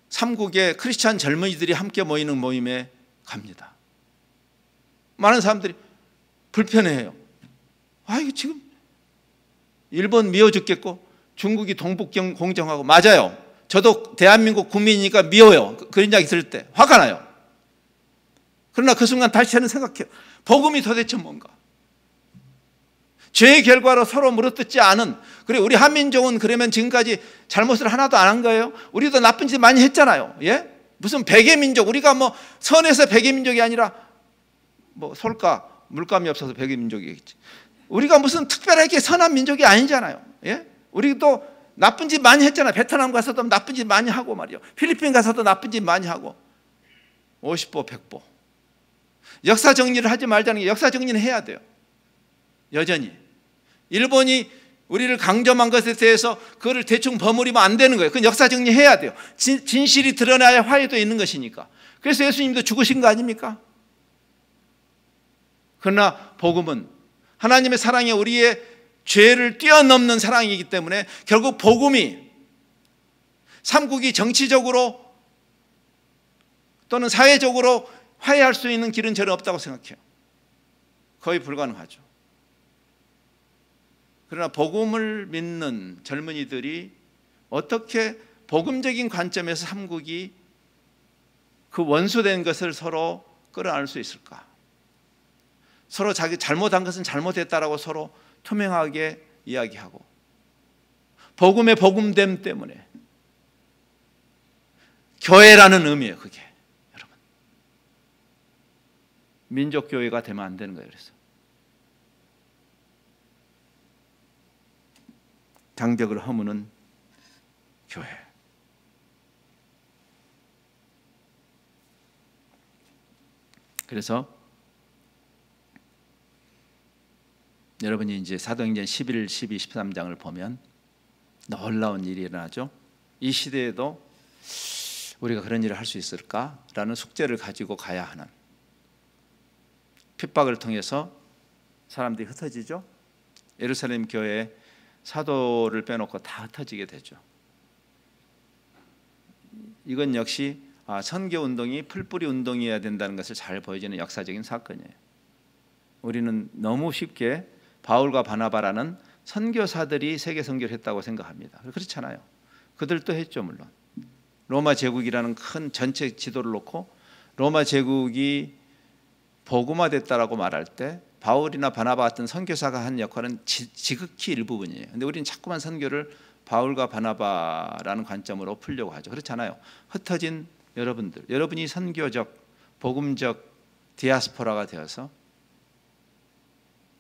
3국의 크리스찬 젊은이들이 함께 모이는 모임에 갑니다. 많은 사람들이 불편해해요. 이거 지금 일본 미워 죽겠고 중국이 동북경 공정하고. 맞아요. 저도 대한민국 국민이니까 미워요. 그런 이야기 들을 때 화가 나요. 그러나 그 순간 다시 저는 생각해요. 복음이 도대체 뭔가? 죄의 결과로 서로 물어뜯지 않은, 그래 우리 한민족은 그러면 지금까지 잘못을 하나도 안 한 거예요? 우리도 나쁜 짓 많이 했잖아요. 무슨 백의 민족, 우리가 뭐 선에서 백의 민족이 아니라 뭐 솔가 물감이 없어서 백의 민족이겠지. 우리가 무슨 특별하게 선한 민족이 아니잖아요. 우리도 나쁜 짓 많이 했잖아요. 베트남 가서도 나쁜 짓 많이 하고 말이요. 필리핀 가서도 나쁜 짓 많이 하고. 50보 100보. 역사 정리를 하지 말자는 게, 역사 정리는 해야 돼요. 여전히 일본이 우리를 강점한 것에 대해서 그거를 대충 버무리면 안 되는 거예요. 그건 역사 정리해야 돼요. 진실이 드러나야 화해도 있는 것이니까. 그래서 예수님도 죽으신 거 아닙니까? 그러나 복음은 하나님의 사랑이 우리의 죄를 뛰어넘는 사랑이기 때문에 결국 복음이 삼국이 정치적으로 또는 사회적으로 화해할 수 있는 길은 저는 없다고 생각해요. 거의 불가능하죠. 그러나 복음을 믿는 젊은이들이 어떻게 복음적인 관점에서 삼국이 그 원수된 것을 서로 끌어안을 수 있을까? 서로 자기 잘못한 것은 잘못했다라고 서로 투명하게 이야기하고, 복음의 복음됨 때문에 교회라는 의미예요. 그게 여러분 민족교회가 되면 안 되는 거예요. 그래서 장벽을 허무는 교회. 그래서 여러분이 이제 사도행전 11, 12, 13장을 보면 놀라운 일이 일어나죠. 이 시대에도 우리가 그런 일을 할 수 있을까라는 숙제를 가지고 가야 하는, 핍박을 통해서 사람들이 흩어지죠. 예루살렘 교회 사도를 빼놓고 다 흩어지게 되죠. 이건 역시 선교운동이 풀뿌리 운동이어야 된다는 것을 잘 보여주는 역사적인 사건이에요. 우리는 너무 쉽게 바울과 바나바라는 선교사들이 세계 선교를 했다고 생각합니다. 그렇잖아요. 그들도 했죠, 물론. 로마 제국이라는 큰 전체 지도를 놓고 로마 제국이 복음화됐다라고 말할 때 바울이나 바나바 같은 선교사가 한 역할은 지극히 일부분이에요. 근데 우리는 자꾸만 선교를 바울과 바나바라는 관점으로 풀려고 하죠. 그렇잖아요. 흩어진 여러분들, 여러분이 선교적, 복음적 디아스포라가 되어서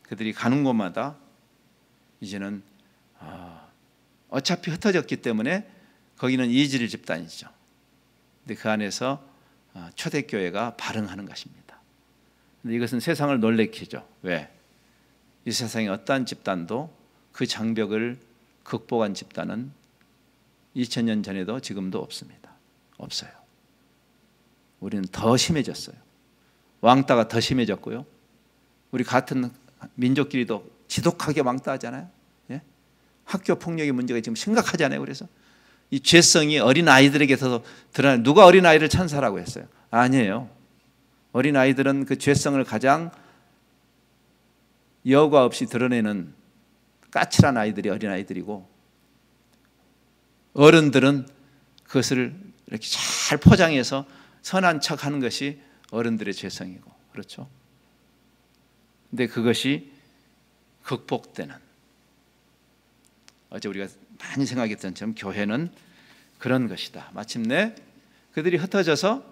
그들이 가는 곳마다 이제는 어차피 흩어졌기 때문에 거기는 이질 집단이죠. 근데 그 안에서 초대교회가 발흥하는 것입니다. 근데 이것은 세상을 놀래키죠. 왜? 이 세상에 어떠한 집단도 그 장벽을 극복한 집단은 2000년 전에도 지금도 없습니다. 없어요. 우리는 더 심해졌어요. 왕따가 더 심해졌고요. 우리 같은 민족끼리도 지독하게 왕따하잖아요. 예? 학교 폭력의 문제가 지금 심각하잖아요. 그래서 이 죄성이 어린 아이들에게서 드러나는, 누가 어린 아이를 천사라고 했어요? 아니에요. 어린 아이들은 그 죄성을 가장 여과 없이 드러내는 까칠한 아이들이 어린 아이들이고, 어른들은 그것을 이렇게 잘 포장해서 선한 척하는 것이 어른들의 죄성이고, 그렇죠? 근데 그것이 극복되는, 어제 우리가 많이 생각했던 것처럼 교회는 그런 것이다. 마침내 그들이 흩어져서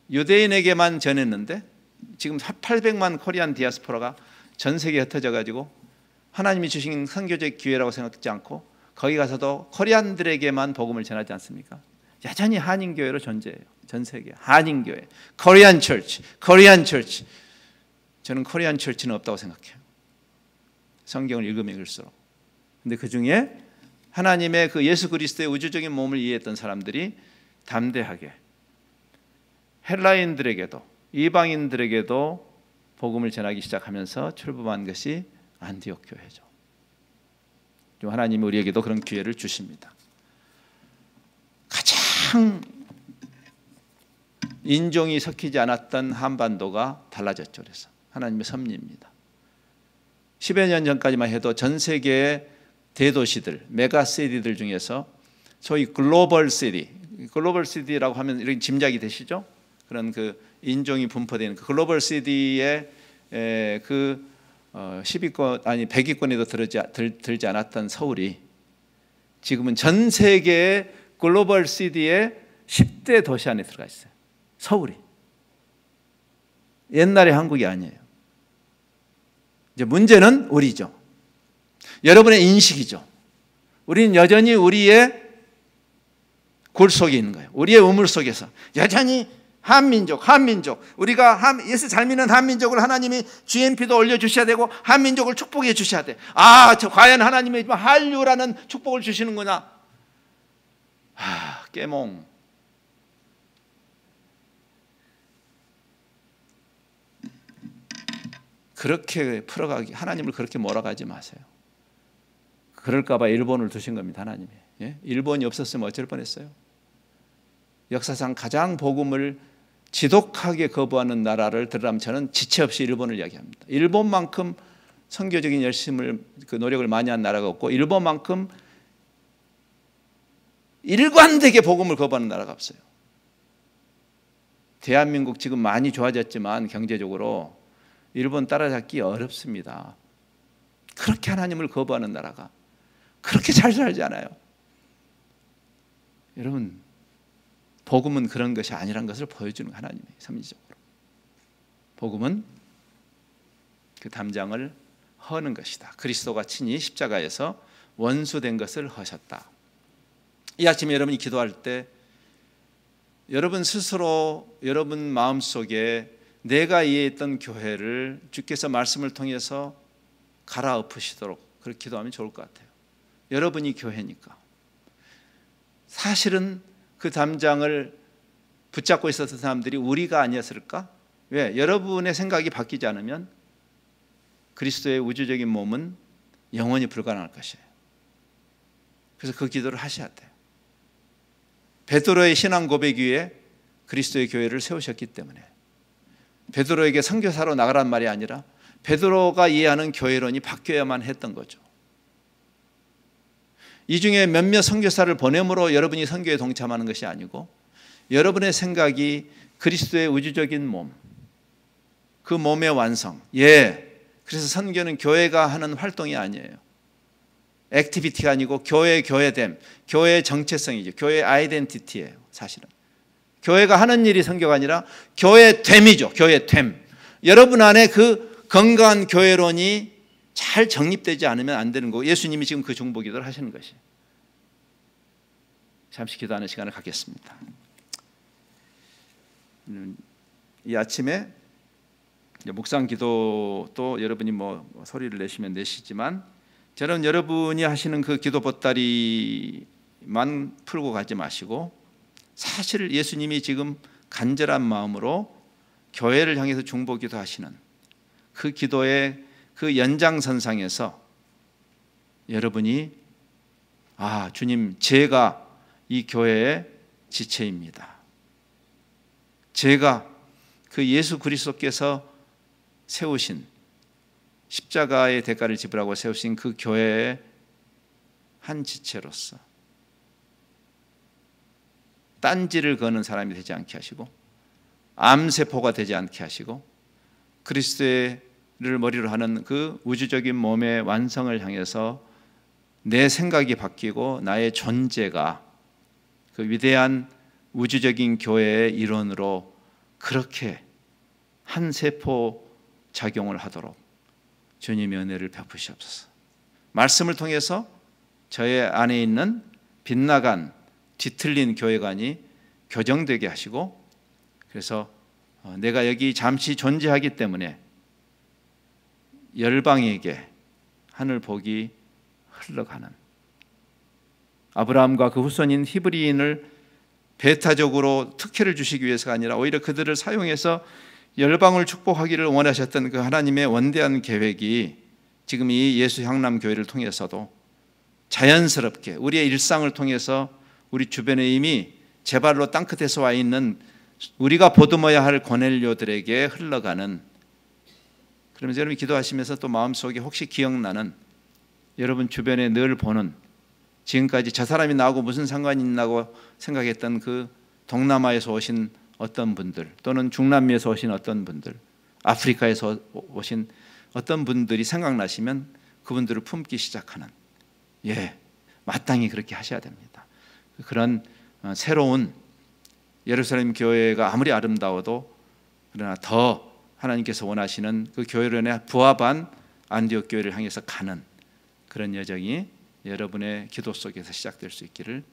유대인에게만 전했는데 지금 800만 코리안 디아스포라가 전 세계에 흩어져 가지고 하나님이 주신 선교적 기회라고 생각하지 않고 거기 가서도 코리안들에게만 복음을 전하지 않습니까? 여전히 한인교회로 존재해요. 전 세계 한인교회, 코리안 처치, 코리안 처치. 저는 코리안 처치는 없다고 생각해요. 성경을 읽으면 읽을수록. 근데 그 중에 하나님의 그 예수 그리스도의 우주적인 몸을 이해했던 사람들이 담대하게 헬라인들에게도 이방인들에게도 복음을 전하기 시작하면서 출범한 것이 안디옥 교회죠. 하나님이 우리에게도 그런 기회를 주십니다. 가장 인종이 섞이지 않았던 한반도가 달라졌죠. 그래서 하나님의 섭리입니다. 10여 년 전까지만 해도 전 세계의 대도시들, 메가시티들 중에서 소위 글로벌 시티라고 하면 이렇게 짐작이 되시죠? 그런 그 인종이 분포되는 그 글로벌 시티의 그 10위권 아니 100위권에도 들지 않았던 서울이 지금은 전 세계의 글로벌 시티의 10대 도시 안에 들어가 있어요. 서울이. 옛날의 한국이 아니에요. 이제 문제는 우리죠. 여러분의 인식이죠. 우리는 여전히 우리의 굴 속에 있는 거예요. 우리의 우물 속에서 여전히 한민족. 우리가 예수 잘 믿는 한민족을 하나님이 GNP도 올려주셔야 되고 한민족을 축복해 주셔야 돼. 과연 하나님이 한류라는 축복을 주시는구나. 깨몽. 그렇게 풀어가기, 하나님을 그렇게 몰아가지 마세요. 그럴까 봐 일본을 두신 겁니다. 하나님이. 예? 일본이 없었으면 어쩔 뻔했어요. 역사상 가장 복음을 지독하게 거부하는 나라를 들으라면 저는 지체 없이 일본을 이야기합니다. 일본만큼 선교적인 열심을 그 노력을 많이 한 나라가 없고 일본만큼 일관되게 복음을 거부하는 나라가 없어요. 대한민국 지금 많이 좋아졌지만 경제적으로 일본 따라잡기 어렵습니다. 그렇게 하나님을 거부하는 나라가 그렇게 잘 살지 않아요. 여러분, 복음은 그런 것이 아니란 것을 보여주는 하나님의 섭리적으로. 복음은 그 담장을 허는 것이다. 그리스도가 친히 십자가에서 원수된 것을 허셨다. 이 아침에 여러분이 기도할 때 여러분 스스로 여러분 마음속에 내가 이해했던 교회를 주께서 말씀을 통해서 갈아엎으시도록 그렇게 기도하면 좋을 것 같아요. 여러분이 교회니까. 사실은 그 담장을 붙잡고 있었던 사람들이 우리가 아니었을까? 왜? 여러분의 생각이 바뀌지 않으면 그리스도의 우주적인 몸은 영원히 불가능할 것이에요. 그래서 그 기도를 하셔야 돼요. 베드로의 신앙 고백 위에 그리스도의 교회를 세우셨기 때문에 베드로에게 선교사로 나가란 말이 아니라 베드로가 이해하는 교회론이 바뀌어야만 했던 거죠. 이 중에 몇몇 선교사를 보냄으로 여러분이 선교에 동참하는 것이 아니고 여러분의 생각이 그리스도의 우주적인 몸, 그 몸의 완성. 그래서 선교는 교회가 하는 활동이 아니에요. 액티비티가 아니고 교회됨, 교회의 정체성이죠. 교회의 아이덴티티예요. 사실은 교회가 하는 일이 선교가 아니라 교회됨이죠. 교회됨. 여러분 안에 그 건강한 교회론이 잘 정립되지 않으면 안 되는 거고, 예수님이 지금 그 중보기도를 하시는 것이에요. 잠시 기도하는 시간을 갖겠습니다. 이 아침에 묵상 기도도 여러분이 뭐 소리를 내시면 내시지만, 저는 여러분이 하시는 그 기도 보따리만 풀고 가지 마시고, 사실 예수님이 지금 간절한 마음으로 교회를 향해서 중보기도 하시는 그 기도의 그 연장선상에서 여러분이 주님, 제가 이 교회의 지체입니다. 제가 그 예수 그리스도께서 세우신 십자가의 대가를 지불하고 세우신 그 교회의 한 지체로서 딴지를 거는 사람이 되지 않게 하시고, 암세포가 되지 않게 하시고, 그리스도를 머리로 하는 그 우주적인 몸의 완성을 향해서 내 생각이 바뀌고 나의 존재가 그 위대한 우주적인 교회의 일원으로 그렇게 한 세포 작용을 하도록 주님의 은혜를 베푸시옵소서. 말씀을 통해서 저의 안에 있는 빗나간 뒤틀린 교회관이 교정되게 하시고, 그래서 내가 여기 잠시 존재하기 때문에 열방에게 하늘 복이 흘러가는, 아브라함과 그 후손인 히브리인을 배타적으로 특혜를 주시기 위해서가 아니라 오히려 그들을 사용해서 열방을 축복하기를 원하셨던 그 하나님의 원대한 계획이 지금 이 예수 향남 교회를 통해서도 자연스럽게 우리의 일상을 통해서 우리 주변에 이미 제 발로 땅끝에서 와 있는 우리가 보듬어야 할 고넬료들에게 흘러가는, 그러면서 여러분이 기도하시면서 또 마음속에 혹시 기억나는, 여러분 주변에 늘 보는, 지금까지 저 사람이 나하고 무슨 상관이 있나고 생각했던 그 동남아에서 오신 어떤 분들, 또는 중남미에서 오신 어떤 분들, 아프리카에서 오신 어떤 분들이 생각나시면 그분들을 품기 시작하는, 마땅히 그렇게 하셔야 됩니다. 그런 새로운 예루살렘 교회가 아무리 아름다워도 그러나 더 하나님께서 원하시는 그 교회론의 부합한 안디옥 교회를 향해서 가는 그런 여정이 여러분의 기도 속에서 시작될 수 있기를